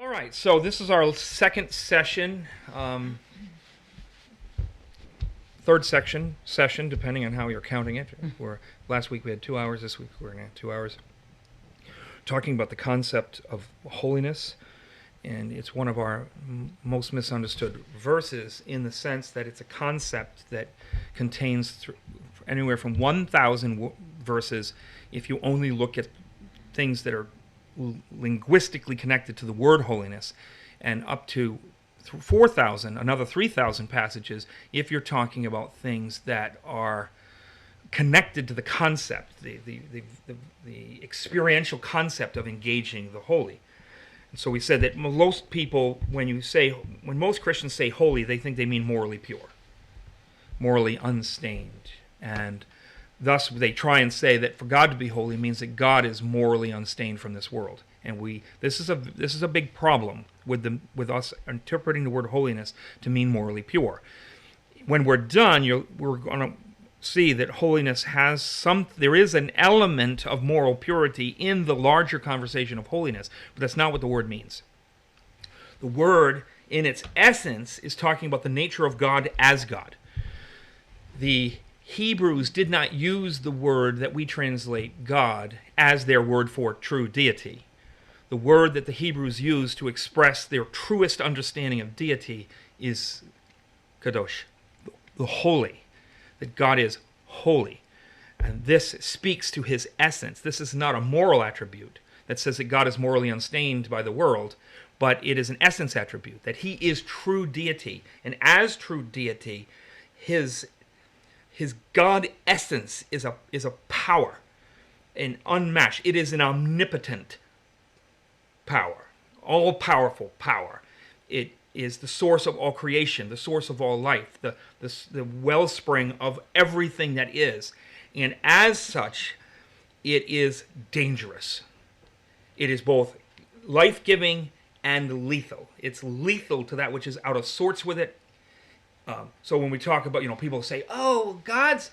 All right, so this is our second session, third session, depending on how you're counting it. Last week we had 2 hours, this week we're going to have 2 hours. Talking about the concept of holiness, and it's one of our most misunderstood verses in the sense that it's a concept that contains anywhere from 1,000 verses if you only look at things that are linguistically connected to the word holiness, and up to 4,000, another 3,000 passages if you're talking about things that are connected to the concept, the experiential concept of engaging the holy. And so we said that most people, when most Christians say holy, they think they mean morally pure, morally unstained, and thus they try and say that for God to be holy means that God is morally unstained from this world. And this is a big problem with us interpreting the word holiness to mean morally pure. When we're done, we're going to see that holiness there is an element of moral purity in the larger conversation of holiness, but that's not what the word means. The word, in its essence, is talking about the nature of God as God. The Hebrews did not use the word that we translate God as their word for true deity. The word that the Hebrews used to express their truest understanding of deity is kadosh, the holy, that God is holy. And this speaks to his essence. This is not a moral attribute that says that God is morally unstained by the world, but it is an essence attribute, that he is true deity. And as true deity, his God essence is a power, an unmatched. It is an omnipotent power, all-powerful power. It is the source of all creation, the source of all life, the wellspring of everything that is. And as such, it is dangerous. It is both life-giving and lethal. It's lethal to that which is out of sorts with it. So when we talk about, people say, oh, God's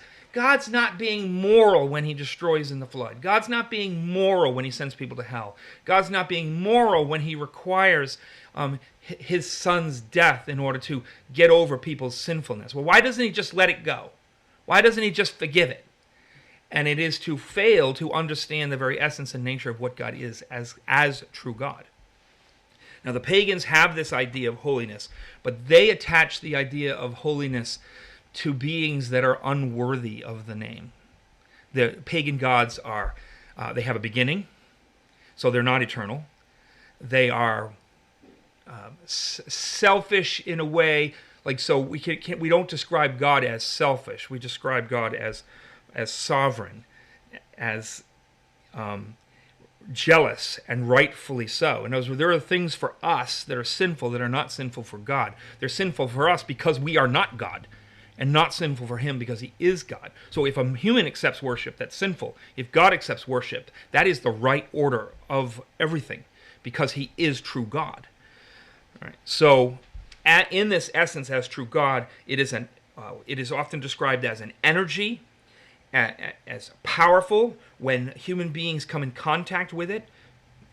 not being moral when he destroys in the flood. God's not being moral when he sends people to hell. God's not being moral when he requires his son's death in order to get over people's sinfulness. Well, why doesn't he just let it go? Why doesn't he just forgive it? And it is to fail to understand the very essence and nature of what God is as true God. Now, the pagans have this idea of holiness, but they attach the idea of holiness to beings that are unworthy of the name. The pagan gods they have a beginning, so they're not eternal. They are selfish in a way, so we don't describe God as selfish. We describe God as sovereign, as jealous, and rightfully so. In other words, there are things for us that are sinful that are not sinful for God. They're sinful for us because we are not God, and not sinful for him because he is God. So if a human accepts worship, that's sinful. If God accepts worship, that is the right order of everything because he is true God. All right. So in this essence as true God, it is often described as an energy, as powerful. When human beings come in contact with it,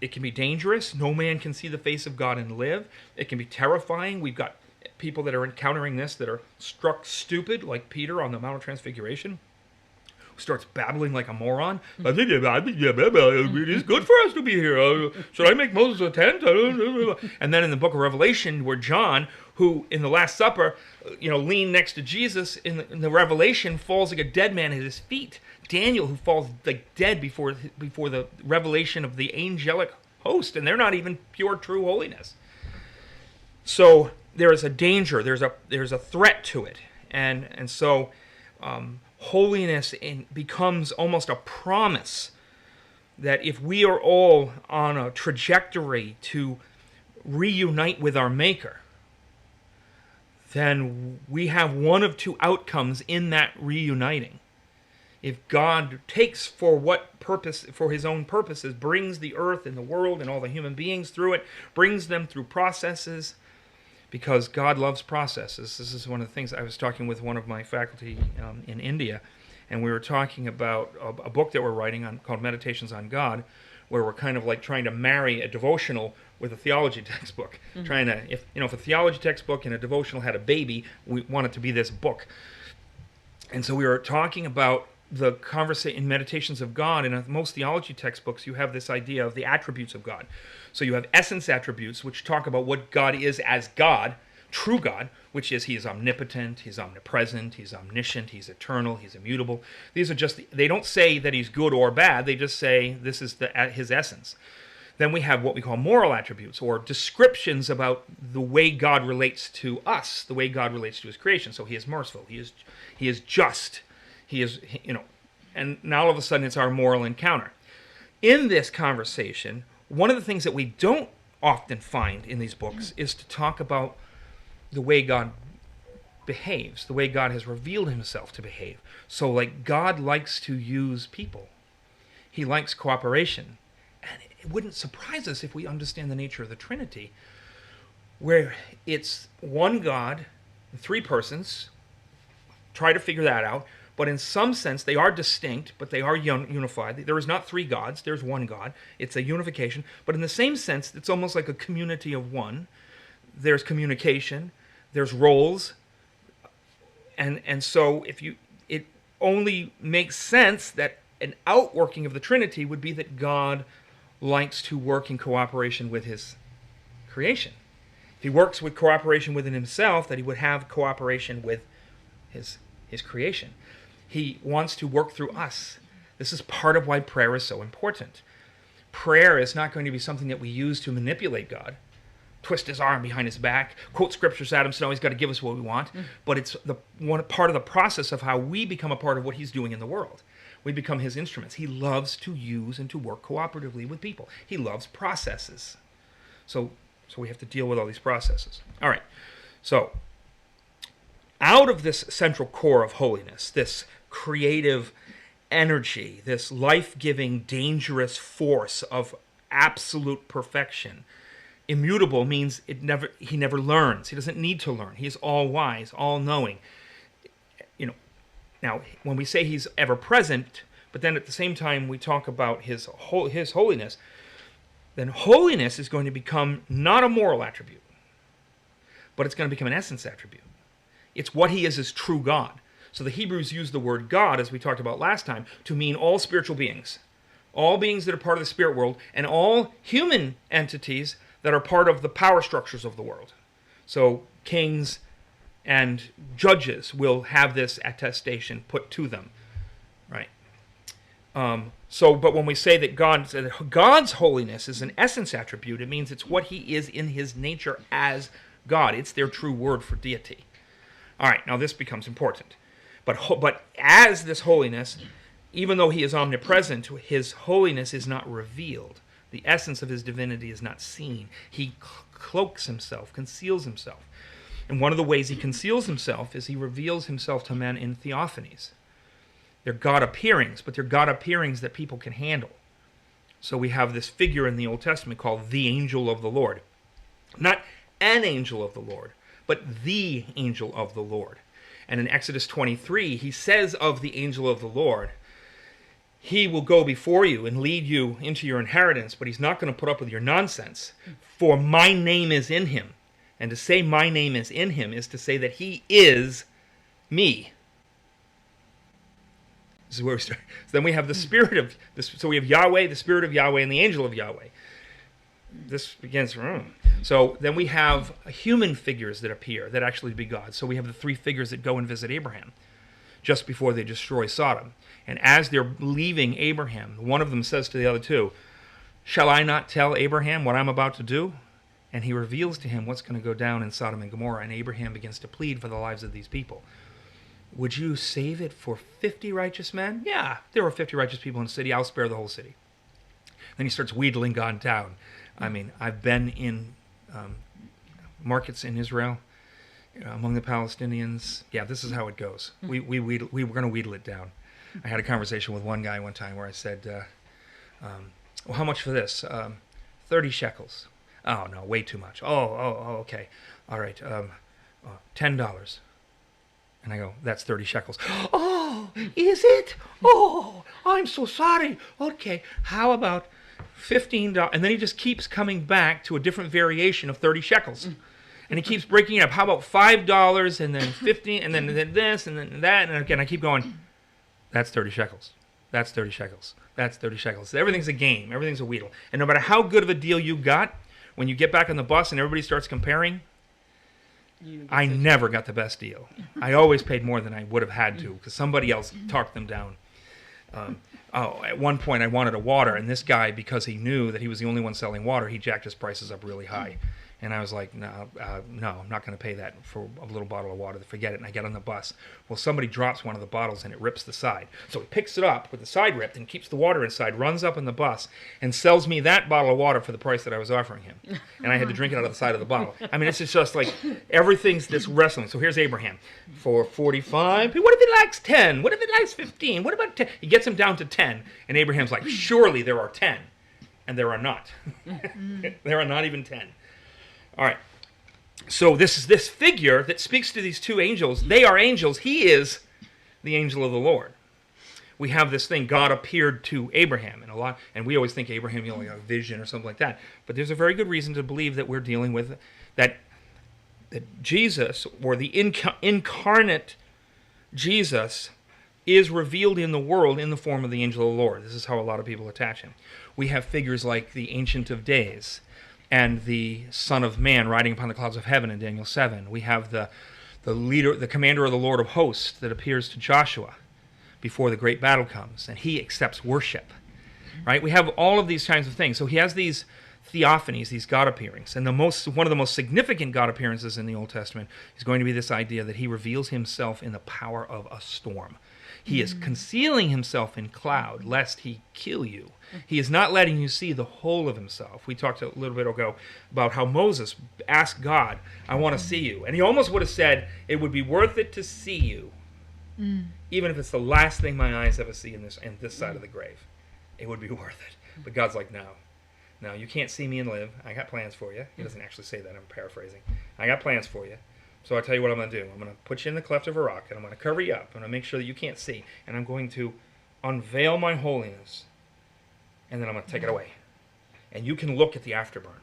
it can be dangerous. No man can see the face of God and live. It can be terrifying. We've got people that are encountering this that are struck stupid, like Peter on the Mount of Transfiguration, who starts babbling like a moron. It is good for us to be here. Should I make Moses a tent? And then in the book of Revelation, where John, who in the Last Supper, leaned next to Jesus, in the Revelation, falls like a dead man at his feet. Daniel, who falls like dead before the revelation of the angelic host, and they're not even pure, true holiness. So there is a danger. There's a threat to it, and so holiness becomes almost a promise that if we are all on a trajectory to reunite with our Maker, then we have one of two outcomes in that reuniting. If God takes for his own purposes, brings the earth and the world and all the human beings through it, brings them through processes, because God loves processes. This is one of the things. I was talking with one of my faculty in India, and we were talking about a book that we're writing on called Meditations on God, where we're kind of like trying to marry a devotional with a theology textbook. Trying to, if a theology textbook and a devotional had a baby, we want it to be this book. And so we were talking about the conversation in Meditations of God. In most theology textbooks, you have this idea of the attributes of God. So you have essence attributes, which talk about what God is as God, true God, which is he is omnipotent, he's omnipresent, he's omniscient, he's eternal, he's immutable. These are just, they don't say that he's good or bad, they just say this is his essence. Then we have what we call moral attributes, or descriptions about the way God relates to us, the way God relates to his creation. So he is merciful, he is just, he is, and now all of a sudden it's our moral encounter. In this conversation, one of the things that we don't often find in these books is to talk about the way God behaves, the way God has revealed himself to behave. So like God likes to use people. He likes cooperation. And it wouldn't surprise us if we understand the nature of the Trinity, where it's one God, three persons. Try to figure that out. But in some sense, they are distinct, but they are unified. There is not three gods. There's one God. It's a unification. But in the same sense, it's almost like a community of one. There's communication. There's roles. And so it only makes sense that an outworking of the Trinity would be that God likes to work in cooperation with his creation. If he works with cooperation within himself, that he would have cooperation with his creation. He wants to work through us. This is part of why prayer is so important. Prayer is not going to be something that we use to manipulate God, twist his arm behind his back, quote scriptures at him, so he's got to give us what we want. But it's one part of the process of how we become a part of what he's doing in the world. We become his instruments. He loves to use and to work cooperatively with people. He loves processes. So we have to deal with all these processes. All right. So out of this central core of holiness, this creative energy, this life-giving, dangerous force of absolute perfection, immutable means he never learns. He doesn't need to learn. He is all-wise, all-knowing. Now, when we say he's ever-present, but then at the same time we talk about his holiness, then holiness is going to become not a moral attribute, but it's going to become an essence attribute. It's what he is as true God. So the Hebrews use the word God, as we talked about last time, to mean all spiritual beings. All beings that are part of the spirit world, and all human entities that are part of the power structures of the world. So kings and judges will have this attestation put to them. Right? But when we say that God's holiness is an essence attribute, it means it's what he is in his nature as God. It's their true word for deity. All right, now this becomes important. But as this holiness, even though he is omnipresent, his holiness is not revealed. The essence of his divinity is not seen. He cloaks himself, conceals himself. And one of the ways he conceals himself is he reveals himself to men in theophanies. They're God appearings, but they're God appearings that people can handle. So we have this figure in the Old Testament called the angel of the Lord. Not an angel of the Lord, but the angel of the Lord. And in Exodus 23, he says of the angel of the Lord, he will go before you and lead you into your inheritance, but he's not going to put up with your nonsense, for my name is in him. And to say my name is in him is to say that he is me. This is where we start. So then we have the spirit of this. So we have Yahweh, the spirit of Yahweh, and the angel of Yahweh. This begins. So then we have human figures that appear that actually be God. So we have the three figures that go and visit Abraham just before they destroy Sodom. And as they're leaving Abraham, one of them says to the other two, "Shall I not tell Abraham what I'm about to do?" And he reveals to him what's going to go down in Sodom and Gomorrah. And Abraham begins to plead for the lives of these people. Would you save it for 50 righteous men? Yeah, there were 50 righteous people in the city. I'll spare the whole city. Then he starts wheedling God down. I mean, I've been in markets in Israel among the Palestinians. Yeah, this is how it goes. We were going to wheedle it down. I had a conversation with one guy one time where I said, well, how much for this? 30 shekels. Oh, no, way too much. Oh, okay. All right, $10. And I go, that's 30 shekels. Oh, is it? Oh, I'm so sorry. Okay, how about $15, and then he just keeps coming back to a different variation of 30 shekels. And he keeps breaking it up. How about $5 and then 15 and then this and then that? And again, I keep going, that's 30 shekels. That's 30 shekels. That's 30 shekels. Everything's a game. Everything's a wheedle. And no matter how good of a deal you got, when you get back on the bus and everybody starts comparing, I never got the best deal. I always paid more than I would have had to because somebody else talked them down. At one point I wanted a water, and this guy, because he knew that he was the only one selling water, he jacked his prices up really high. And I was like, no, I'm not going to pay that for a little bottle of water. Forget it. And I get on the bus. Well, somebody drops one of the bottles and it rips the side. So he picks it up with the side ripped and keeps the water inside, runs up in the bus, and sells me that bottle of water for the price that I was offering him. And I had to drink it out of the side of the bottle. I mean, it's just like everything's this wrestling. So here's Abraham for 45. What if it likes 10? What if it likes 15? What about 10? He gets him down to 10. And Abraham's like, surely there are 10. And there are not. There are not even 10. All right, so this is this figure that speaks to these two angels. They are angels. He is the angel of the Lord. We have this thing, God appeared to Abraham, and we always think Abraham, like a vision or something like that. But there's a very good reason to believe that we're dealing with that Jesus, or the incarnate Jesus, is revealed in the world in the form of the angel of the Lord. This is how a lot of people attach him. We have figures like the Ancient of Days, and the Son of Man riding upon the clouds of heaven in Daniel 7. We have the leader, the commander of the Lord of hosts that appears to Joshua before the great battle comes, and he accepts worship. Right? We have all of these kinds of things. So he has these theophanies, these God appearings, and one of the most significant God appearances in the Old Testament is going to be this idea that he reveals himself in the power of a storm. He is concealing himself in cloud, lest he kill you. He is not letting you see the whole of himself. We talked a little bit ago about how Moses asked God, I want to see you. And he almost would have said, it would be worth it to see you, even if it's the last thing my eyes ever see in this side of the grave. It would be worth it. But God's like, no, you can't see me and live. I got plans for you. He doesn't actually say that. I'm paraphrasing. I got plans for you. So I'll tell you what I'm going to do. I'm going to put you in the cleft of a rock, and I'm going to cover you up. I'm going to make sure that you can't see. And I'm going to unveil my holiness, and then I'm going to take it away. And you can look at the afterburn.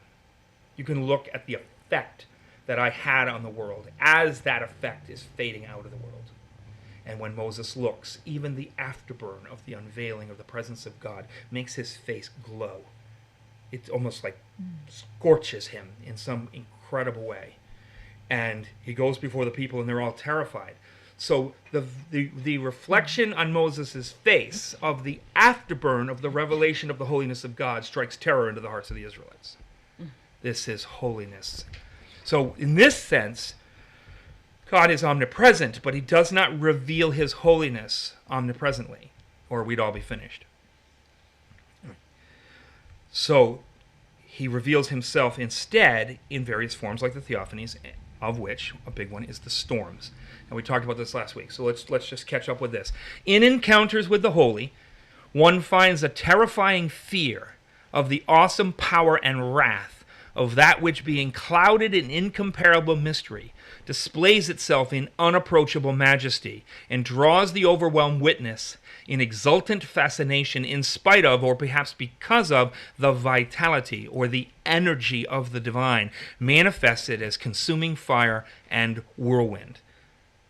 You can look at the effect that I had on the world as that effect is fading out of the world. And when Moses looks, even the afterburn of the unveiling of the presence of God makes his face glow. It almost like scorches him in some incredible way. And he goes before the people, and they're all terrified. So the reflection on Moses' face of the afterburn of the revelation of the holiness of God strikes terror into the hearts of the Israelites. This is holiness. So in this sense, God is omnipresent, but he does not reveal his holiness omnipresently, or we'd all be finished. So he reveals himself instead in various forms like the theophanies, of which a big one is the storms. And we talked about this last week, so let's just catch up with this. In encounters with the holy, one finds a terrifying fear of the awesome power and wrath of that which, being clouded in incomparable mystery, displays itself in unapproachable majesty and draws the overwhelmed witness in exultant fascination in spite of, or perhaps because of, the vitality or the energy of the divine, manifested as consuming fire and whirlwind.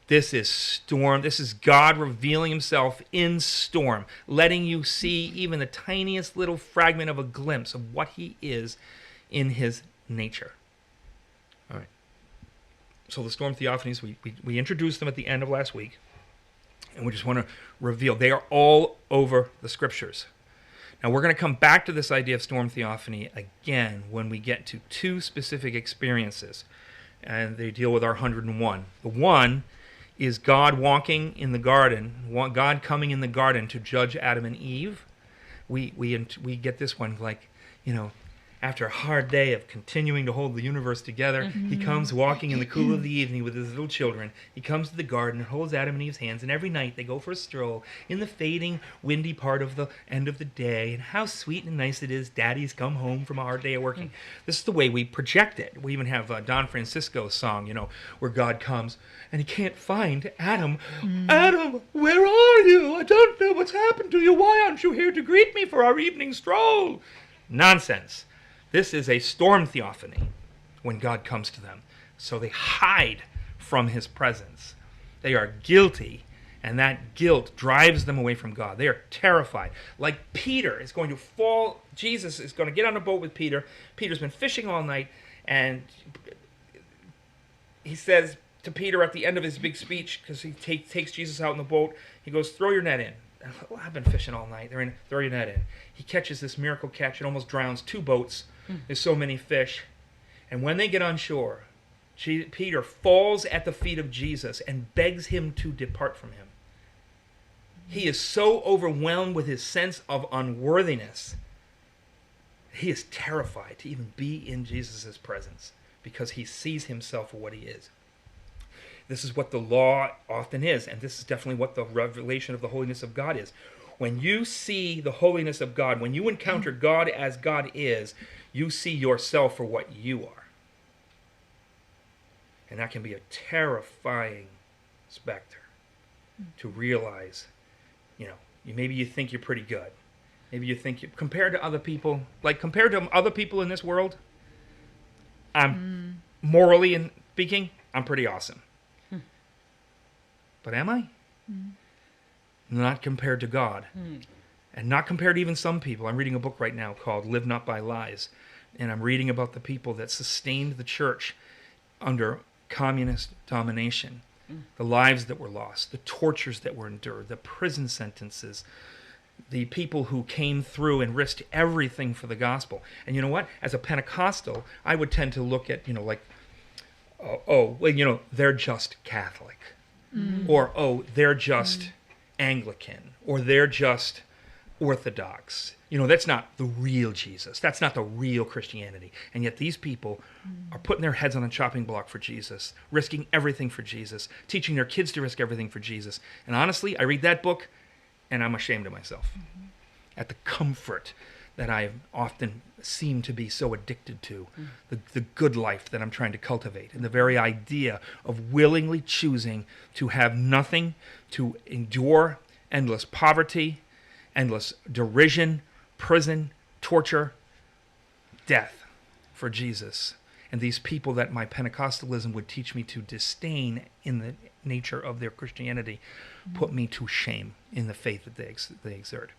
This is storm. This is God revealing himself in storm, letting you see even the tiniest little fragment of a glimpse of what he is in his nature. All right. So the storm theophanies, we introduced them at the end of last week, and we just want to reveal they are all over the scriptures. Now we're going to come back to this idea of storm theophany again when we get to two specific experiences, and they deal with our 101. The one is God walking in the garden, God coming in the garden to judge Adam and Eve. We get this one like, after a hard day of continuing to hold the universe together, he comes walking in the cool of the evening with his little children. He comes to the garden and holds Adam and Eve's hands, and every night they go for a stroll in the fading, windy part of the end of the day. And how sweet and nice it is, Daddy's come home from a hard day of working. This is the way we project it. We even have Don Francisco's song, where God comes and he can't find Adam. Adam, where are you? I don't know what's happened to you. Why aren't you here to greet me for our evening stroll? Nonsense. This is a storm theophany when God comes to them. So they hide from his presence. They are guilty, and that guilt drives them away from God. They are terrified. Like Peter is going to fall. Jesus is going to get on a boat with Peter. Peter's been fishing all night, and he says to Peter at the end of his big speech, because he takes Jesus out in the boat, he goes, throw your net in. Well, I've been fishing all night. Throw your net in. He catches this miracle catch. It almost drowns 2 boats. There's so many fish. And when they get on shore, Peter falls at the feet of Jesus and begs him to depart from him. He is so overwhelmed with his sense of unworthiness. He is terrified to even be in Jesus' presence because he sees himself for what he is. This is what the law often is, and this is definitely what the revelation of the holiness of God is. When you see the holiness of God, when you encounter God as God is, you see yourself for what you are. And that can be a terrifying specter to realize, maybe you think you're pretty good. Maybe you think, compared to other people, in this world, I'm morally speaking, I'm pretty awesome. But am I? Not compared to God. And not compared to even some people. I'm reading a book right now called Live Not by Lies. And I'm reading about the people that sustained the church under communist domination. The lives that were lost, the tortures that were endured, the prison sentences, the people who came through and risked everything for the gospel. And you know what? As a Pentecostal, I would tend to look at, they're just Catholic. Or, they're just Anglican. Or they're just Orthodox. That's not the real Jesus. That's not the real Christianity. And yet these people are putting their heads on a chopping block for Jesus, risking everything for Jesus, teaching their kids to risk everything for Jesus. And honestly, I read that book, and I'm ashamed of myself at the comfort that I often seem to be so addicted to, the good life that I'm trying to cultivate, and the very idea of willingly choosing to have nothing, to endure endless poverty, endless derision, prison, torture, death for Jesus. And these people that my Pentecostalism would teach me to disdain in the nature of their Christianity put me to shame in the faith that they exert.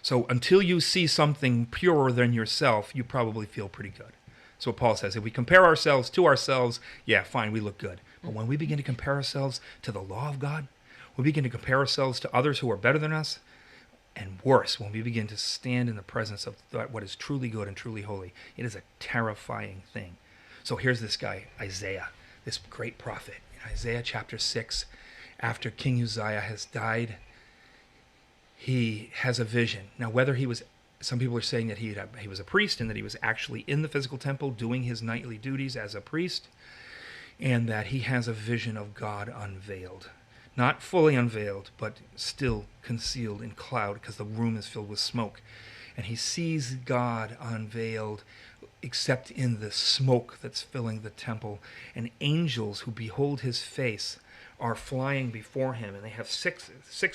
So until you see something purer than yourself, you probably feel pretty good. So Paul says, if we compare ourselves to ourselves, yeah, fine, we look good. But when we begin to compare ourselves to the law of God, we begin to compare ourselves to others who are better than us, and worse, when we begin to stand in the presence of what is truly good and truly holy, it is a terrifying thing. So here's this guy, Isaiah, this great prophet. In Isaiah chapter 6, after King Uzziah has died, he has a vision. Now, whether some people are saying that he was a priest and that he was actually in the physical temple doing his nightly duties as a priest, and that he has a vision of God unveiled. Not fully unveiled, but still concealed in cloud because the room is filled with smoke. And he sees God unveiled except in the smoke that's filling the temple. And angels who behold his face are flying before him. And they have six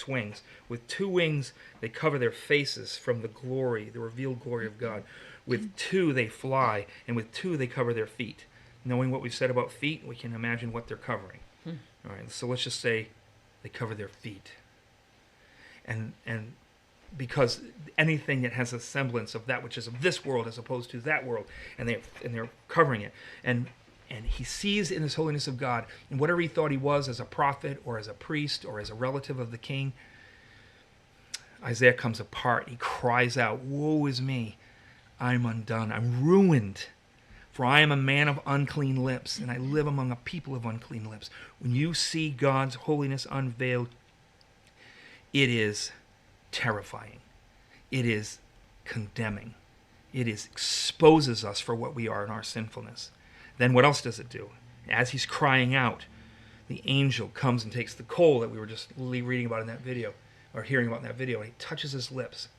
wings. With 2 wings, they cover their faces from the glory, the revealed glory of God. With 2, they fly. And with 2, they cover their feet. Knowing what we've said about feet, we can imagine what they're covering. All right, so let's just say they cover their feet. And because anything that has a semblance of that which is of this world as opposed to that world, and they're covering it. And he sees in this holiness of God, and whatever he thought he was as a prophet or as a priest or as a relative of the king, Isaiah comes apart. He cries out, "Woe is me, I'm undone, I'm ruined. For I am a man of unclean lips, and I live among a people of unclean lips." When you see God's holiness unveiled, it is terrifying. It is condemning. It exposes us for what we are in our sinfulness. Then what else does it do? As he's crying out, the angel comes and takes the coal that we were just reading about in that video, or hearing about in that video, and he touches his lips,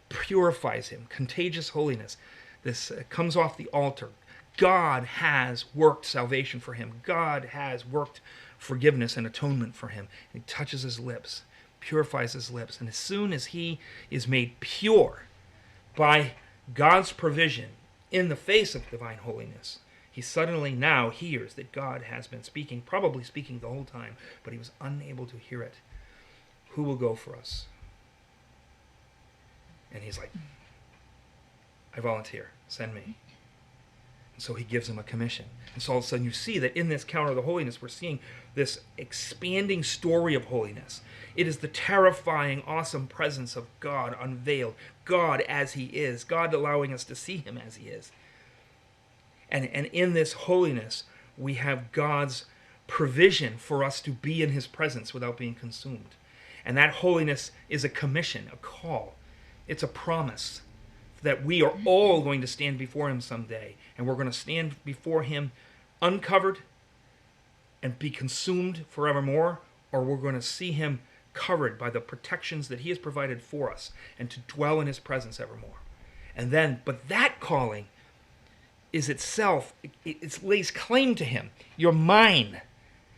purifies him, contagious holiness. This comes off the altar. God has worked salvation for him. God has worked forgiveness and atonement for him. And he touches his lips, purifies his lips. And as soon as he is made pure, by God's provision in the face of divine holiness, he suddenly now hears that God has been speaking, probably speaking the whole time, but he was unable to hear it. Who will go for us? And he's like, I volunteer. Send me. And so he gives him a commission. And so all of a sudden you see that in this counter of the holiness, we're seeing this expanding story of holiness. It is the terrifying, awesome presence of God unveiled. God as he is. God allowing us to see him as he is. And in this holiness, we have God's provision for us to be in his presence without being consumed. And that holiness is a commission, a call. It's a promise that we are all going to stand before him someday. And we're going to stand before him uncovered and be consumed forevermore, or we're going to see him covered by the protections that he has provided for us and to dwell in his presence evermore. And then, but that calling is itself, it lays claim to him. You're mine.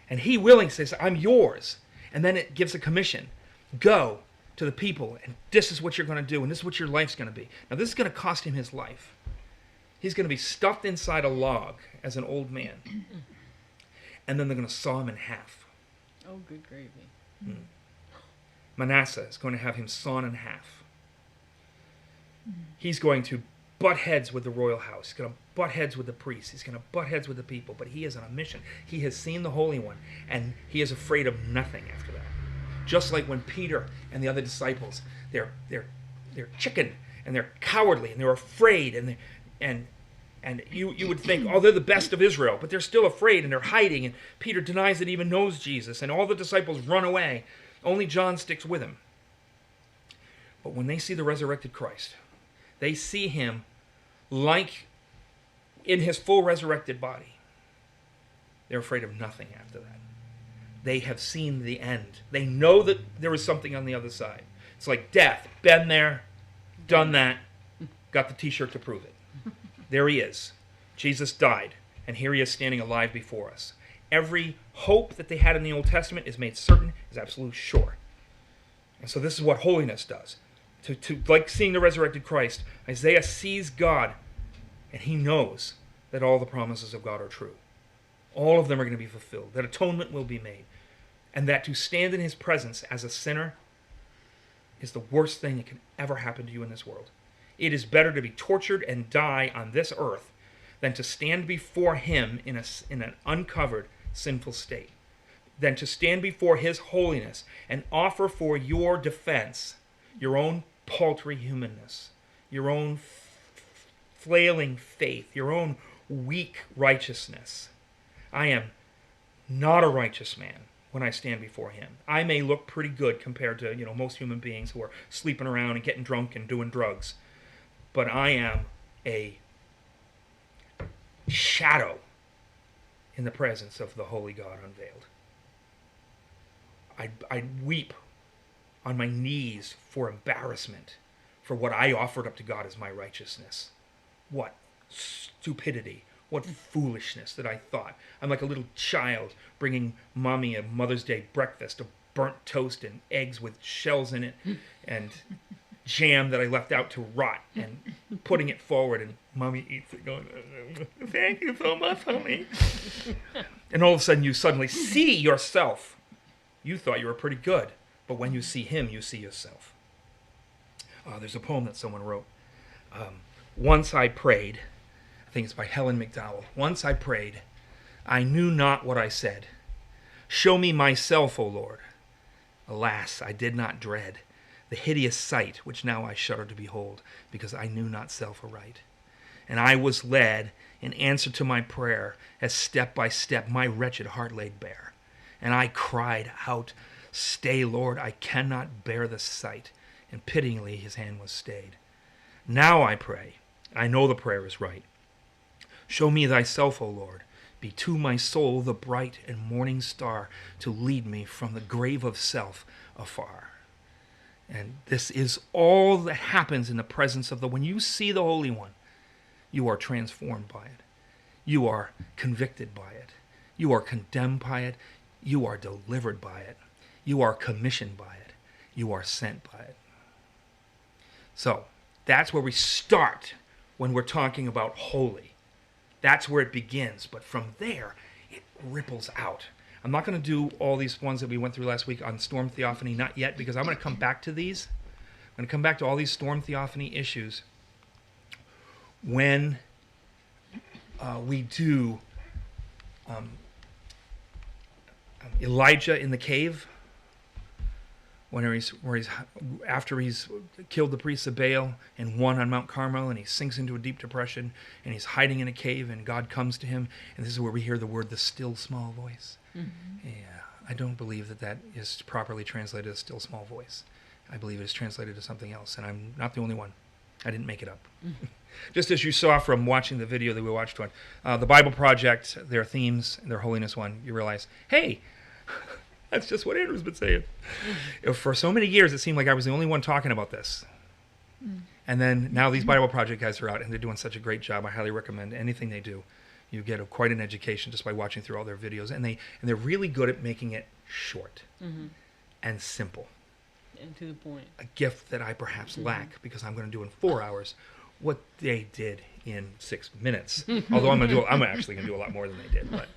And he willingly says, I'm yours. And then it gives a commission. Go to the people, and this is what you're going to do, and this is what your life's going to be. Now, this is going to cost him his life. He's going to be stuffed inside a log as an old man. And then they're going to saw him in half. Oh, good gravy. Manasseh is going to have him sawn in half. He's going to butt heads with the royal house. He's going to butt heads with the priests. He's going to butt heads with the people. But he is on a mission. He has seen the Holy One, and he is afraid of nothing after that. Just like when Peter and the other disciples, they're chicken, and they're cowardly, and they're afraid, and you would think, oh, they're the best of Israel, but they're still afraid, and they're hiding, and Peter denies that he even knows Jesus, and all the disciples run away. Only John sticks with him. But when they see the resurrected Christ, they see him like in his full resurrected body. They're afraid of nothing after that. They have seen the end. They know that there is something on the other side. It's like death. Been there, done that, got the t-shirt to prove it. There he is. Jesus died, and here he is standing alive before us. Every hope that they had in the Old Testament is made certain, is absolutely sure. And so this is what holiness does. To like seeing the resurrected Christ, Isaiah sees God, and he knows that all the promises of God are true. All of them are going to be fulfilled, that atonement will be made, and that to stand in his presence as a sinner is the worst thing that can ever happen to you in this world. It is better to be tortured and die on this earth than to stand before him in an uncovered, sinful state, than to stand before his holiness and offer for your defense your own paltry humanness, your own flailing faith, your own weak righteousness. I am not a righteous man when I stand before him. I may look pretty good compared to, most human beings who are sleeping around and getting drunk and doing drugs. But I am a shadow in the presence of the holy God unveiled. I weep on my knees for embarrassment for what I offered up to God as my righteousness. What stupidity. What foolishness that I thought. I'm like a little child bringing mommy a Mother's Day breakfast of burnt toast and eggs with shells in it and jam that I left out to rot and putting it forward, and mommy eats it going, thank you so much, honey. And all of a sudden you suddenly see yourself. You thought you were pretty good, but when you see him, you see yourself. There's a poem that someone wrote. Once I prayed, I think it's by Helen McDowell. Once I prayed, I knew not what I said. Show me myself, O Lord. Alas, I did not dread the hideous sight which now I shudder to behold, because I knew not self aright. And I was led in answer to my prayer, as step by step my wretched heart laid bare. And I cried out, stay, Lord, I cannot bear the sight. And pityingly his hand was stayed. Now I pray, I know the prayer is right. Show me thyself, O Lord. Be to my soul the bright and morning star, to lead me from the grave of self afar. And this is all that happens in the presence of when you see the Holy One, you are transformed by it. You are convicted by it. You are condemned by it. You are delivered by it. You are commissioned by it. You are sent by it. So, That's where we start when we're talking about holy. That's where it begins. But from there, it ripples out. I'm not going to do all these ones that we went through last week on storm theophany, not yet, because I'm going to come back to these. I'm going to come back to all these storm theophany issues when we do Elijah in the cave, where he's after he's killed the priests of Baal and won on Mount Carmel, and he sinks into a deep depression, and he's hiding in a cave, and God comes to him, and this is where we hear the word, the still small voice. Mm-hmm. Yeah, I don't believe that is properly translated as still small voice. I believe it is translated as something else, and I'm not the only one. I didn't make it up. Mm-hmm. Just as you saw from watching the video that we watched on the Bible Project, their themes, their holiness one, you realize, hey, that's just what Andrew's been saying. Mm-hmm. For so many years, it seemed like I was the only one talking about this. Mm-hmm. And then now these Bible Project guys are out, and they're doing such a great job. I highly recommend anything they do. You get quite an education just by watching through all their videos, and they're really good at making it short mm-hmm. and simple. And to the point. A gift that I perhaps mm-hmm. lack, because I'm going to do in 4 hours what they did in 6 minutes. Although I'm actually going to do a lot more than they did. But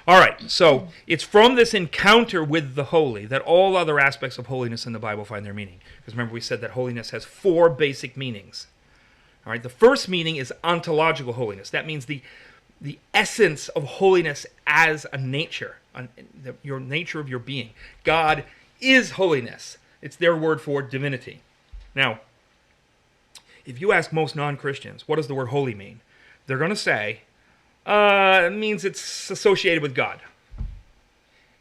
all right, so it's from this encounter with the holy that all other aspects of holiness in the Bible find their meaning. Because remember, we said that holiness has 4 basic meanings. All right, the first meaning is ontological holiness. That means the essence of holiness as a nature, your nature of your being. God is holiness. It's their word for divinity. Now, if you ask most non-Christians, what does the word holy mean? They're going to say, it means it's associated with God.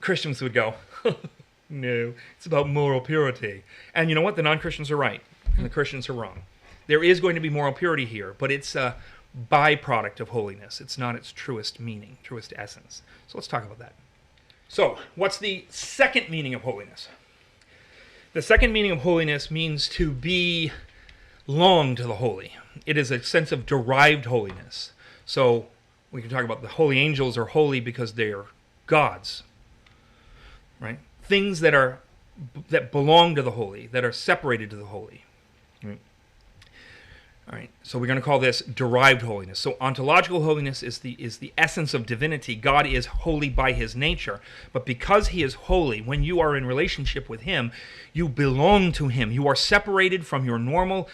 Christians would go, no, it's about moral purity. And you know what? The non-Christians are right, and the Christians are wrong. There is going to be moral purity here, but it's a byproduct of holiness. It's not its truest meaning, truest essence. So let's talk about that. So, what's the second meaning of holiness? The second meaning of holiness means to belong to the holy. It is a sense of derived holiness. So we can talk about the holy angels are holy because they are gods, right? Things that belong to the holy, that are separated to the holy. Right? All right. So we're going to call this derived holiness. So ontological holiness is the essence of divinity. God is holy by his nature, but because he is holy, when you are in relationship with him, you belong to him. You are separated from your normal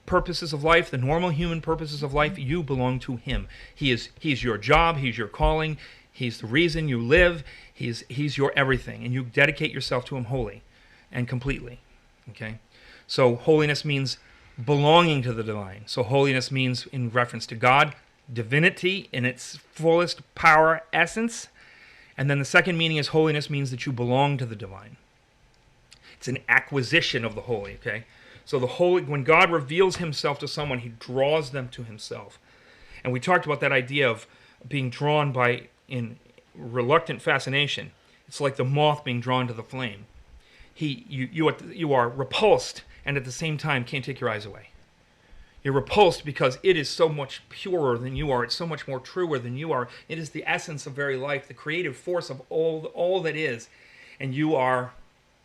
purposes of life, the normal human purposes of life. You belong to him. He's your job, he's your calling, he's the reason you live, he's your everything, and you dedicate yourself to him wholly and completely. Okay? So holiness means belonging to the divine. So holiness means, in reference to God, divinity in its fullest power, essence. And then the second meaning is holiness means that you belong to the divine. It's an acquisition of the holy, okay? So the holy, when God reveals himself to someone, he draws them to himself. And we talked about that idea of being drawn in reluctant fascination. It's like the moth being drawn to the flame. You are repulsed, and at the same time can't take your eyes away. You're repulsed because it is so much purer than you are. It's so much more truer than you are. It is the essence of very life, the creative force of all that is, and you are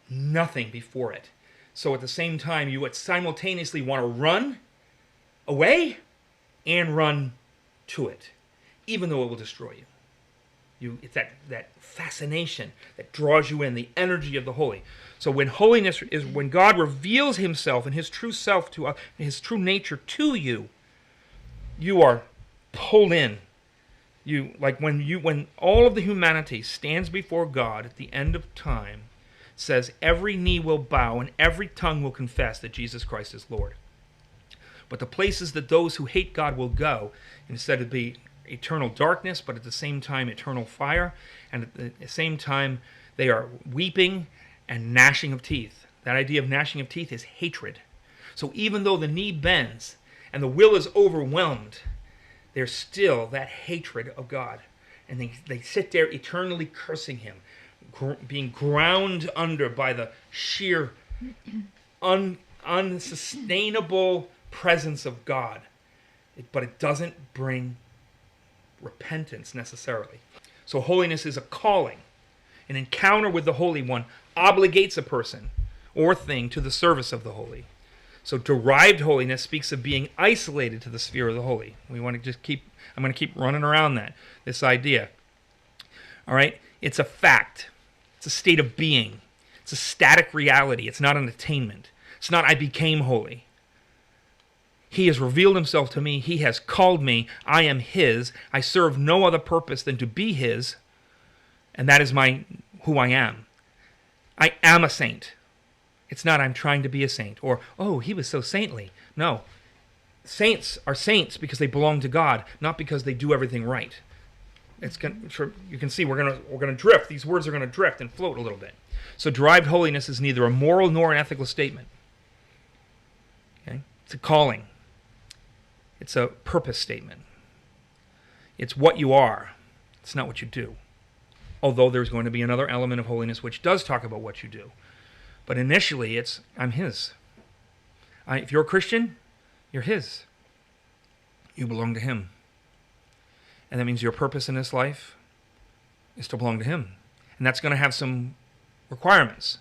nothing before it. So at the same time, you would simultaneously want to run away and run to it, even though it will destroy you. It's that fascination that draws you in, the energy of the holy. So when holiness is when God reveals himself and his true self to his true nature to you, you are pulled in. When all of the humanity stands before God at the end of time, says every knee will bow and every tongue will confess that Jesus Christ is Lord. But the places that those who hate God will go, instead of be eternal darkness, but at the same time eternal fire, and at the same time they are weeping and gnashing of teeth. That idea of gnashing of teeth is hatred. So even though the knee bends and the will is overwhelmed, there's still that hatred of God. And they sit there eternally cursing him, being ground under by the sheer unsustainable presence of God. But it doesn't bring repentance necessarily. So holiness is a calling. An encounter with the Holy One obligates a person or thing to the service of the holy. So derived holiness speaks of being isolated to the sphere of the holy. We want to just I'm going to keep running around this idea. All right? It's a fact. It's a state of being. It's a static reality. It's not an attainment. It's not I became holy. He has revealed himself to me. He has called me. I am his. I serve no other purpose than to be his. And that is who I am. I am a saint. It's not I'm trying to be a saint. Or, oh, he was so saintly. No. Saints are saints because they belong to God, not because they do everything right. You can see we're gonna drift. These words are going to drift and float a little bit. So derived holiness is neither a moral nor an ethical statement. Okay? It's a calling. It's a purpose statement. It's what you are. It's not what you do. Although there's going to be another element of holiness which does talk about what you do. But initially it's, I'm his. If you're a Christian, you're his. You belong to him. And that means your purpose in this life is to belong to him. And that's going to have some requirements.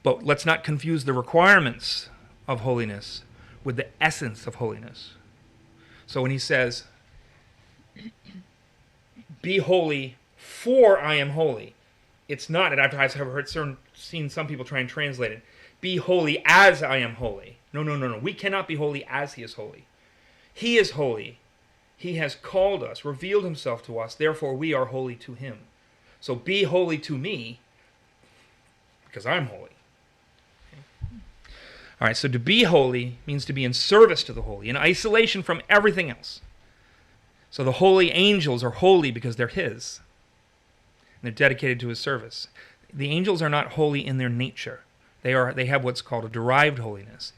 But let's not confuse the requirements of holiness with the essence of holiness. So when he says, be holy for I am holy, it's not, and I've seen some people try and translate it, be holy as I am holy. No. We cannot be holy as he is holy. He is holy. He has called us, revealed himself to us, therefore we are holy to him. So be holy to me because I'm holy. Okay. All right, so to be holy means to be in service to the holy, in isolation from everything else. So the holy angels are holy because they're his. And they're dedicated to his service. The angels are not holy in their nature. They have what's called a derived holiness.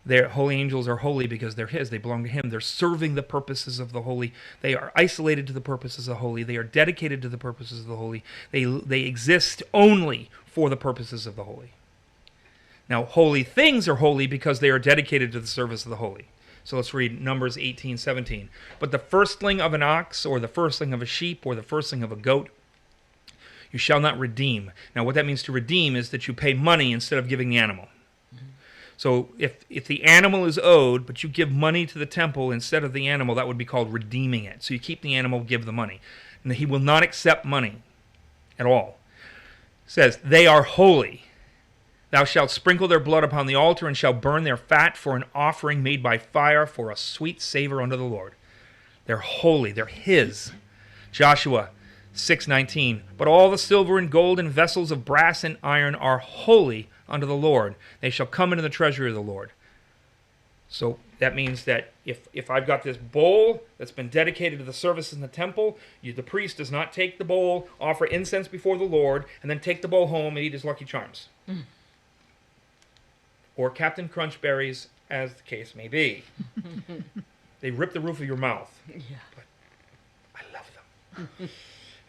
Their holy angels are holy because they're his. They belong to him. They're serving the purposes of the holy. They are isolated to the purposes of the holy. They are dedicated to the purposes of the holy. They exist only for the purposes of the holy. Now, holy things are holy because they are dedicated to the service of the holy. So let's read Numbers 18:17. But the firstling of an ox, or the firstling of a sheep, or the firstling of a goat, you shall not redeem. Now, what that means to redeem is that you pay money instead of giving the animal. So if the animal is owed, but you give money to the temple instead of the animal, that would be called redeeming it. So you keep the animal, give the money. And he will not accept money at all. It says, they are holy. Thou shalt sprinkle their blood upon the altar and shalt burn their fat for an offering made by fire for a sweet savor unto the Lord. They're holy. They're his. Joshua 6:19. But all the silver and gold and vessels of brass and iron are holy unto the Lord. They shall come into the treasury of the Lord. So that means that if I've got this bowl that's been dedicated to the service in the temple, the priest does not take the bowl, offer incense before the Lord, and then take the bowl home and eat his Lucky Charms. Or Captain Crunch berries, as the case may be. They rip the roof of your mouth. Yeah. But I love them.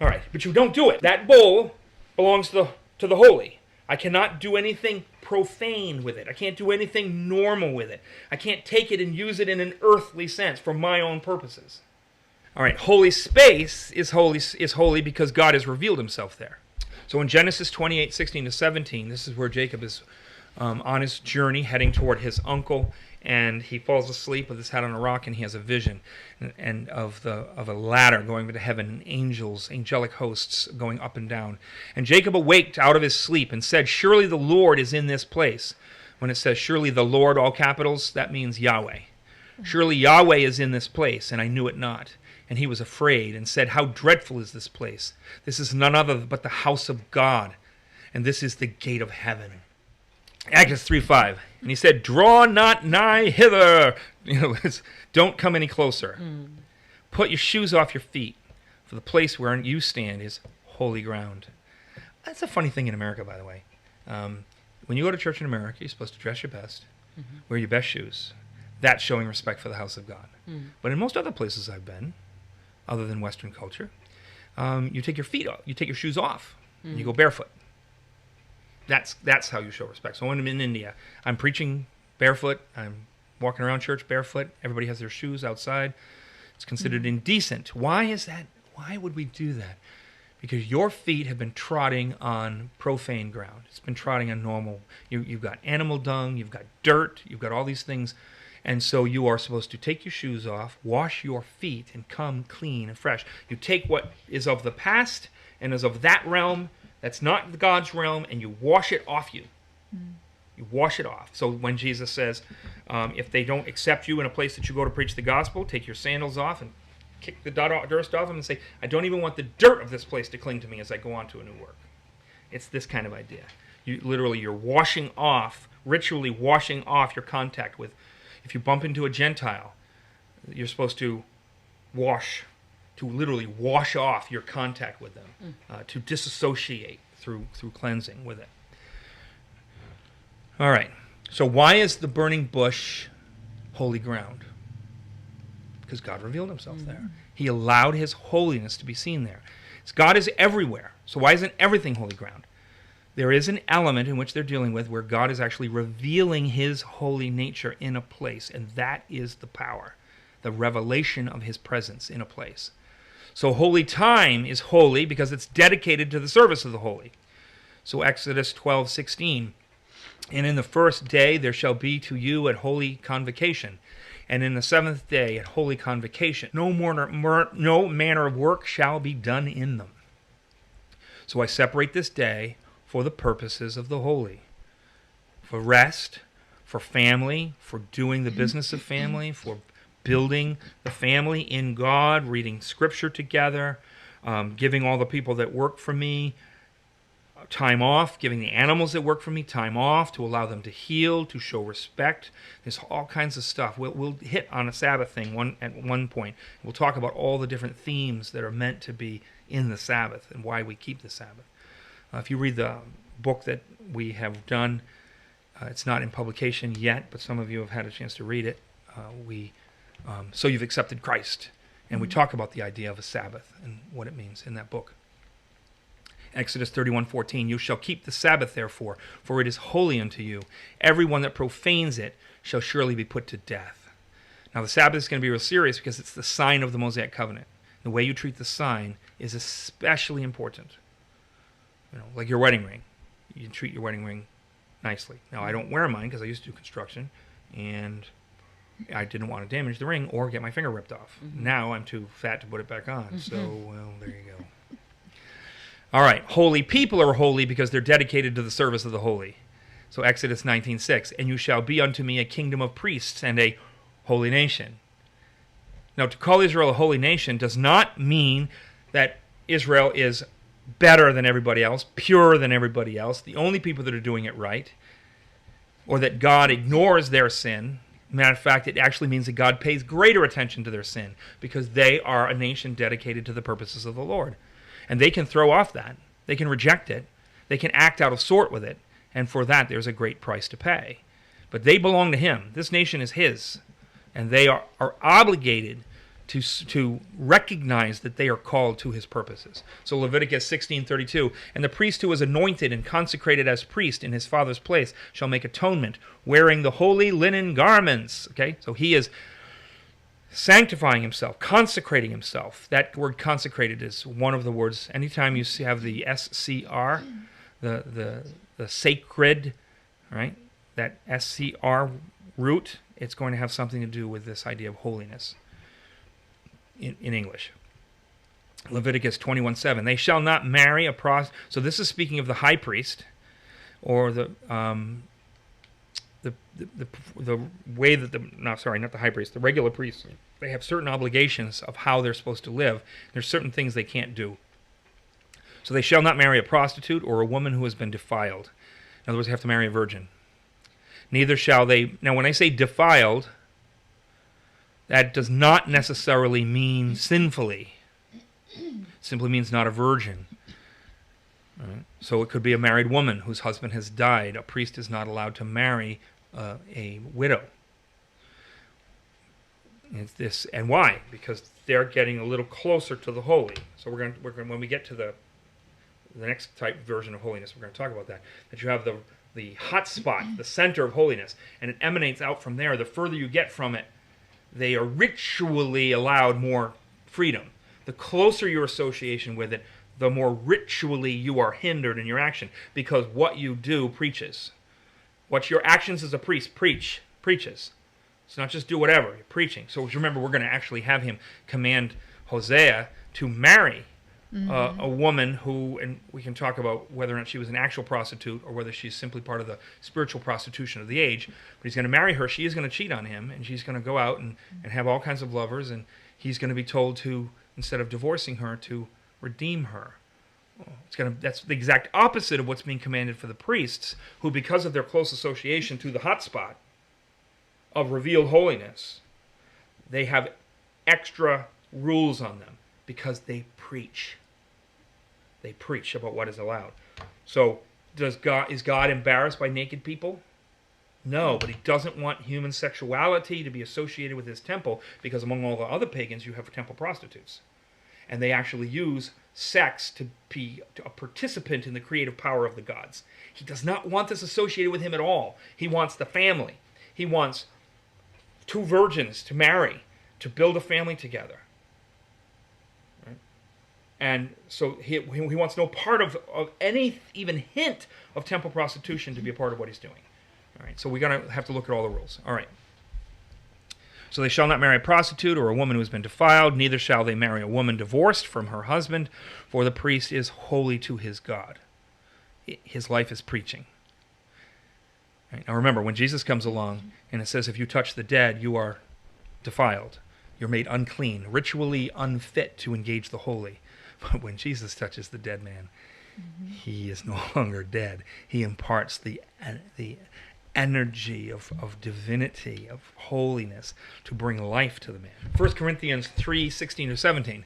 All right, but you don't do it. That bowl belongs to the holy. I cannot do anything profane with it. I can't do anything normal with it. I can't take it and use it in an earthly sense for my own purposes. All right, holy space is holy because God has revealed himself there. So in Genesis 28:16-17, this is where Jacob is on his journey heading toward his uncle, and he falls asleep with his head on a rock, and he has a vision and of a ladder going to heaven, and angelic hosts going up and down. And Jacob awaked out of his sleep and said, surely the Lord is in this place. When it says surely the Lord, all capitals, that means Yahweh. Surely Yahweh is in this place, and I knew it not. And he was afraid and said, how dreadful is this place? This is none other but the house of God, and this is the gate of heaven. Acts 3:5. And he said, draw not nigh hither. Don't come any closer. Put your shoes off your feet, for the place where you stand is holy ground. That's a funny thing in America, by the way. When you go to church in America, you're supposed to dress your best, wear your best shoes. That's showing respect for the house of God. But in most other places I've been, other than Western culture, you take your feet off, you take your shoes off, and you go barefoot. That's how you show respect. So when I'm in India, I'm preaching barefoot, I'm walking around church barefoot, everybody has their shoes outside. It's considered indecent. Why is that? Why would we do that? because your feet have been trotting on profane ground. It's been trotting on normal. You've got animal dung, you've got dirt, you've got all these things. And so you are supposed to take your shoes off, wash your feet, and come clean and fresh. You take what is of the past and is of that realm, that's not God's realm, and you wash it off you. You wash it off. So when Jesus says, if they don't accept you in a place that you go to preach the gospel, take your sandals off and kick the dust off them and say, I don't even want the dirt of this place to cling to me as I go on to a new work. It's this kind of idea. You're washing off, ritually washing off your contact with. If you bump into a Gentile, you're supposed to literally wash off your contact with them, to disassociate through cleansing with it. All right. So why is the burning bush holy ground? Because God revealed himself there. He allowed his holiness to be seen there. God is everywhere. So why isn't everything holy ground? There is an element in which they're dealing with where God is actually revealing his holy nature in a place, and that is the power, the revelation of his presence in a place. So holy time is holy because it's dedicated to the service of the holy. So Exodus 12:16, and in the first day there shall be to you a holy convocation, and in the seventh day a holy convocation. No manner of work shall be done in them. So I separate this day for the purposes of the holy, for rest, for family, for doing the business of family, for building the family in God, reading Scripture together, giving all the people that work for me time off, giving the animals that work for me time off, to allow them to heal, to show respect. There's all kinds of stuff. We'll hit on a Sabbath thing at one point. We'll talk about all the different themes that are meant to be in the Sabbath and why we keep the Sabbath. If you read the book that we have done, it's not in publication yet, but some of you have had a chance to read it. So You've Accepted Christ. And we talk about the idea of a Sabbath and what it means in that book. Exodus 31:14, you shall keep the Sabbath, therefore, for it is holy unto you. Everyone that profanes it shall surely be put to death. Now, the Sabbath is going to be real serious because it's the sign of the Mosaic covenant. The way you treat the sign is especially important. Like your wedding ring. You treat your wedding ring nicely. Now, I don't wear mine because I used to do construction, and I didn't want to damage the ring or get my finger ripped off. Now I'm too fat to put it back on. So, well, there you go. All right, holy people are holy because they're dedicated to the service of the holy. So Exodus 19:6, and you shall be unto me a kingdom of priests and a holy nation. Now, to call Israel a holy nation does not mean that Israel is better than everybody else, purer than everybody else, the only people that are doing it right, or that God ignores their sin. Matter of fact, it actually means that God pays greater attention to their sin because they are a nation dedicated to the purposes of the Lord. And they can throw off that. They can reject it. They can act out of sort with it. And for that, there's a great price to pay. But they belong to him. This nation is his. And they are obligated to recognize that they are called to his purposes. So Leviticus 16:32, and the priest who is anointed and consecrated as priest in his father's place shall make atonement, wearing the holy linen garments. Okay, so he is sanctifying himself, consecrating himself. That word consecrated is one of the words. Anytime you have the SCR, the sacred, right? That SCR root, it's going to have something to do with this idea of holiness in English. Leviticus 21:7. They shall not marry a prostitute. So this is speaking of the high priest, or the way that not the high priest, the regular priests, they have certain obligations of how they're supposed to live. There's certain things they can't do. So they shall not marry a prostitute or a woman who has been defiled. In other words, they have to marry a virgin. Neither shall they. Now, when I say defiled, that does not necessarily mean sinfully. It simply means not a virgin. Right? So it could be a married woman whose husband has died. A priest is not allowed to marry a widow. And why? Because they're getting a little closer to the holy. So we're going when we get to the next type version of holiness, we're going to talk about that. That you have the hot spot, the center of holiness, and it emanates out from there. The further you get from it, they are ritually allowed more freedom. The closer your association with it, the more ritually you are hindered in your action, because what you do preaches. What your actions as a priest preaches. It's not just do whatever, you're preaching. So remember, we're going to actually have him command Hosea to marry a woman who, and we can talk about whether or not she was an actual prostitute or whether she's simply part of the spiritual prostitution of the age. But he's going to marry her. She is going to cheat on him, and she's going to go out and have all kinds of lovers, and he's going to be told to, instead of divorcing her, to redeem her. That's the exact opposite of what's being commanded for the priests, who, because of their close association to the hotspot of revealed holiness, they have extra rules on them because they preach. They preach about what is allowed. So, is God embarrassed by naked people? No, but he doesn't want human sexuality to be associated with his temple, because among all the other pagans, you have temple prostitutes. And they actually use sex to be a participant in the creative power of the gods. He does not want this associated with him at all. He wants the family. He wants two virgins to marry, to build a family together. Right? And so he wants no part of any even hint of temple prostitution to be a part of what he's doing. All right, so we're going to have to look at all the rules. All right. So they shall not marry a prostitute or a woman who has been defiled, neither shall they marry a woman divorced from her husband, for the priest is holy to his God. His life is preaching. Right, now remember, when Jesus comes along and it says if you touch the dead, you are defiled. You're made unclean, ritually unfit to engage the holy. But when Jesus touches the dead man, he is no longer dead. He imparts the energy of divinity, of holiness, to bring life to the man. 1 Corinthians 3:16-17.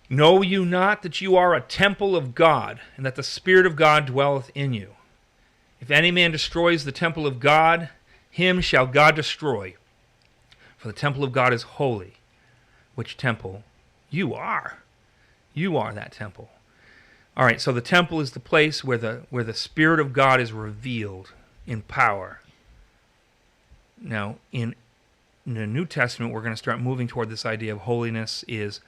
Know you not that you are a temple of God, and that the Spirit of God dwelleth in you? If any man destroys the temple of God, him shall God destroy. For the temple of God is holy, which temple you are. You are that temple. All right, so the temple is the place where the Spirit of God is revealed in power. Now, in the New Testament, we're going to start moving toward this idea of holiness is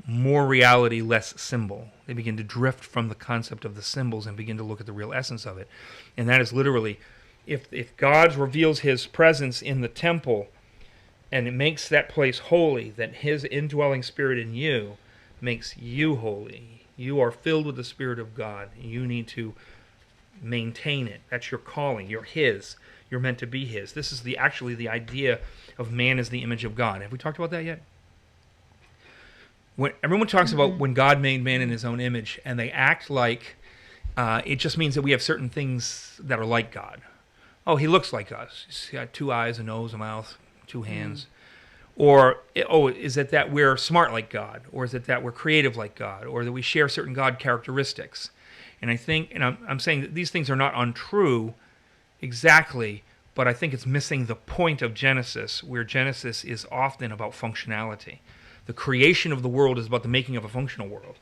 more reality, less symbol. They begin to drift from the concept of the symbols and begin to look at the real essence of it. And that is literally, if God reveals his presence in the temple and it makes that place holy, then his indwelling Spirit in you makes you holy. You are filled with the Spirit of God. You need to maintain it. That's your calling. You're his. You're meant to be his. This is actually the idea of man as the image of God. Have we talked about that yet? When everyone talks about when God made man in his own image, and they act like it just means that we have certain things that are like God. Oh, he looks like us. He's got 2 eyes, a nose, a mouth, 2 hands. Or, is it that we're smart like God? Or is it that we're creative like God? Or that we share certain God characteristics? And I think, and I'm saying that these things are not untrue exactly, but I think it's missing the point of Genesis, where Genesis is often about functionality. The creation of the world is about the making of a functional world.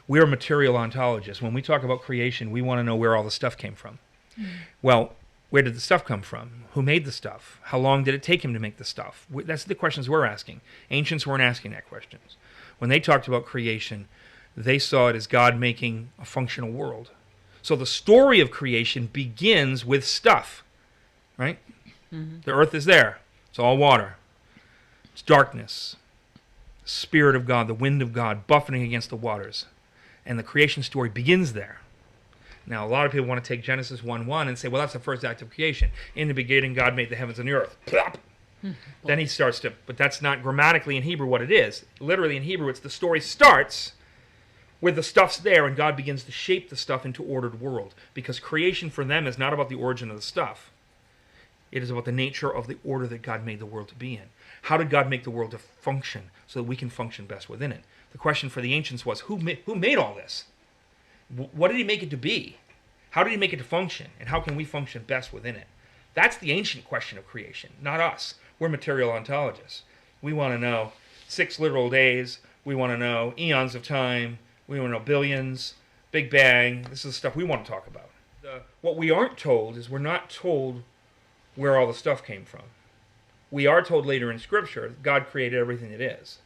We're material ontologists. When we talk about creation, we want to know where all the stuff came from. Well, where did the stuff come from? Who made the stuff? How long did it take him to make the stuff? That's the questions we're asking. Ancients weren't asking that questions. When they talked about creation, they saw it as God making a functional world. So the story of creation begins with stuff, right? The earth is there. It's all water. It's darkness. The Spirit of God, the wind of God, buffeting against the waters. And the creation story begins there. Now, a lot of people want to take Genesis 1:1 and say, well, that's the first act of creation. In the beginning, God made the heavens and the earth. Plop. Then he starts to, but that's not grammatically in Hebrew what it is. Literally in Hebrew, it's the story starts with the stuff's there, and God begins to shape the stuff into ordered world. Because creation for them is not about the origin of the stuff. It is about the nature of the order that God made the world to be in. How did God make the world to function so that we can function best within it? The question for the ancients was, who made all this? What did he make it to be? How did he make it to function? And how can we function best within it? That's the ancient question of creation, not us. We're material ontologists. We want to know 6 literal days. We want to know eons of time. We want to know billions, Big Bang. This is the stuff we want to talk about. What we aren't told is we're not told where all the stuff came from. we are told later in Scripture, God created everything that is.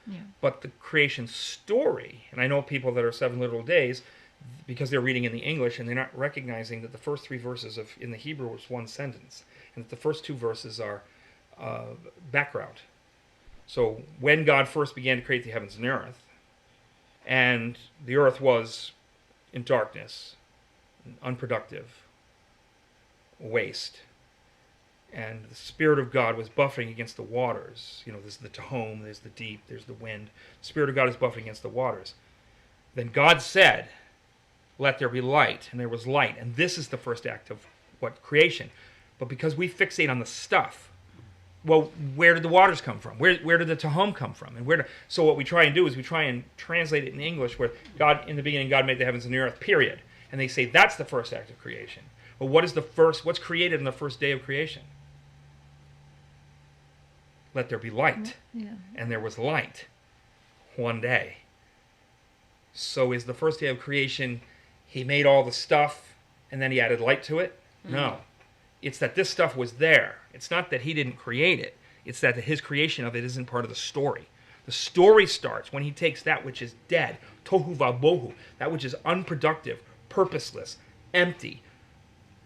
Yeah. But the creation story, and I know people that are 7 literal days, because they're reading in the English and they're not recognizing that the first 3 verses in the Hebrew was one sentence, and that the first 2 verses are background. So when God first began to create the heavens and the earth was in darkness, unproductive, waste, and the Spirit of God was buffeting against the waters. There's the Tehom, there's the deep, there's the wind. The Spirit of God is buffeting against the waters. Then God said, let there be light, and there was light. And this is the first act of creation. But because we fixate on the stuff, well, where did the waters come from? Where did the Tehom come from? So what we try and do is we try and translate it in English where God, in the beginning, God made the heavens and the earth, period. And they say that's the first act of creation. But what's created on the first day of creation? Let there be light. Yeah. And there was light one day. So is the first day of creation, he made all the stuff and then he added light to it? No. It's that this stuff was there. It's not that he didn't create it. It's that his creation of it isn't part of the story. The story starts when he takes that which is dead, tohu vabohu, that which is unproductive, purposeless, empty,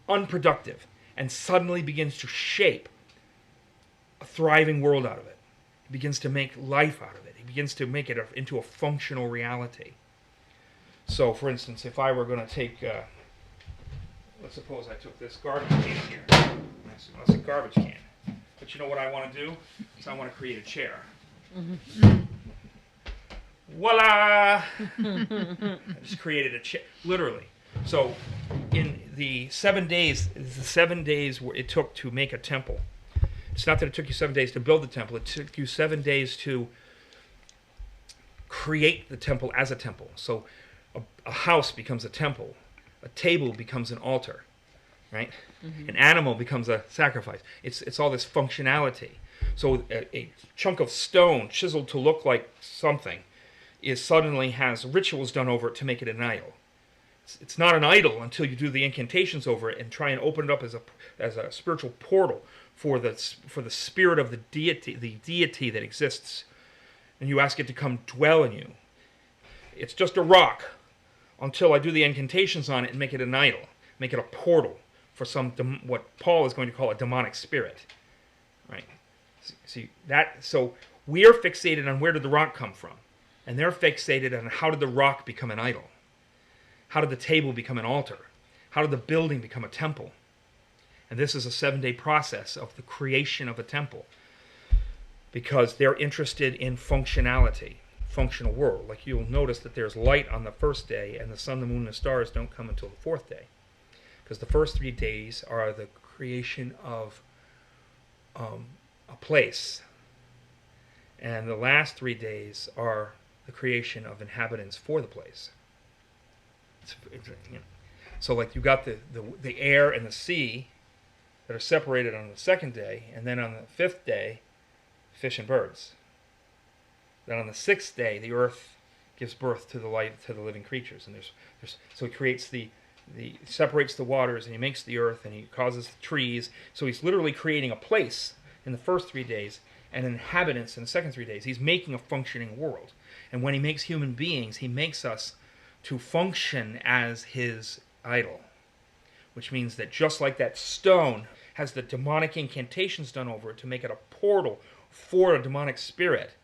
unproductive, and suddenly begins to shape a thriving world out of it. He begins to make life out of it. He begins to make it into a functional reality. So, for instance, if I were going to take, let's suppose I took this garbage can here. That's a garbage can. But you know what I want to do? Is I want to create a chair. Voila! I just created a chair, literally. So, in the 7 days, it took to make a temple. It's not that it took you 7 days to build the temple. It took you 7 days to create the temple as a temple. So a house becomes a temple. A table becomes an altar. Right? An animal becomes a sacrifice. It's all this functionality. So a chunk of stone chiseled to look like something suddenly has rituals done over it to make it an idol. It's not an idol until you do the incantations over it and try and open it up as a spiritual portal for the spirit of the deity that exists, and you ask it to come dwell in you. It's just a rock until I do the incantations on it and make it an idol, make it a portal for what Paul is going to call a demonic spirit, right? See that? So we are fixated on where did the rock come from, and they're fixated on how did the rock become an idol, how did the table become an altar, how did the building become a temple. And this is a 7-day process of the creation of a temple, because they're interested in functionality, functional world. Like you'll notice that there's light on the first day, and the sun, the moon, and the stars don't come until the 4th day, because the first 3 days are the creation of a place, and the last 3 days are the creation of inhabitants for the place. So like you got the air and the sea that are separated on the 2nd day, and then on the 5th day, fish and birds. Then on the 6th day, the earth gives birth to the life, to the living creatures, and so he creates separates the waters, and he makes the earth, and he causes the trees. So he's literally creating a place in the first 3 days, and inhabitants in the second 3 days. He's making a functioning world, and when he makes human beings, he makes us to function as his idol, which means that just like that stone has the demonic incantations done over it to make it a portal for a demonic spirit,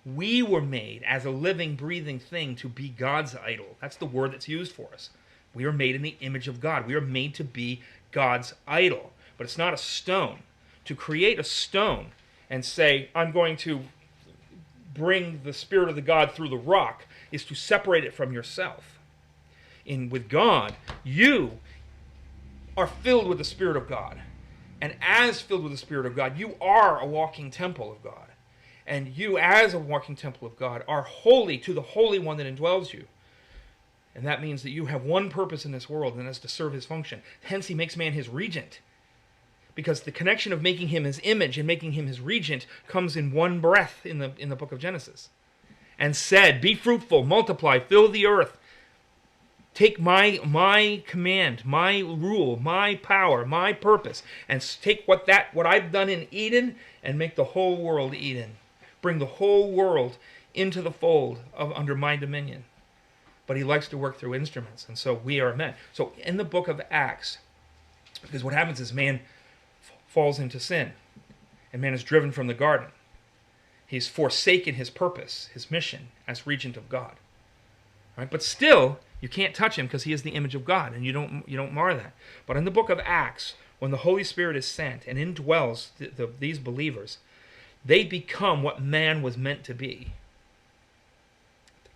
we were made as a living, breathing thing to be God's idol. That's the word that's used for us. We are made in the image of God. We are made to be God's idol. But it's not a stone. To create a stone and say, I'm going to bring the spirit of the God through the rock, is to separate it from yourself. With God, you are filled with the Spirit of God. And as filled with the Spirit of God, you are a walking temple of God. And you, as a walking temple of God, are holy to the Holy One that indwells you. And that means that you have one purpose in this world, and that's to serve his function. Hence, he makes man his regent. Because the connection of making him his image and making him his regent comes in one breath in the book of Genesis. And said, be fruitful, multiply, fill the earth, take my command, my rule, my power, my purpose, and take what I've done in Eden and make the whole world Eden. Bring the whole world into the fold under my dominion. But he likes to work through instruments, and so we are men. So in the book of Acts, because what happens is man falls into sin, and man is driven from the garden. He's forsaken his purpose, his mission as regent of God. Right? But still, you can't touch him because he is the image of God, and you don't mar that. But in the book of Acts, when the Holy Spirit is sent and indwells these believers, they become what man was meant to be.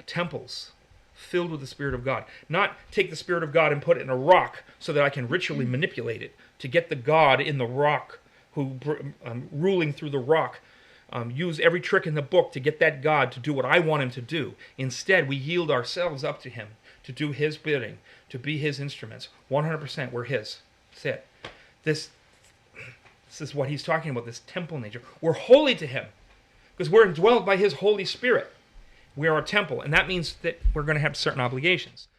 Temples filled with the Spirit of God. Not take the Spirit of God and put it in a rock so that I can ritually manipulate it to get the God in the rock who ruling through the rock. Use every trick in the book to get that God to do what I want him to do. Instead, we yield ourselves up to him to do his bidding, to be his instruments. 100% we're his. That's it. This is what he's talking about, this temple nature. We're holy to him because we're indwelled by his Holy Spirit. We are a temple, and that means that we're going to have certain obligations.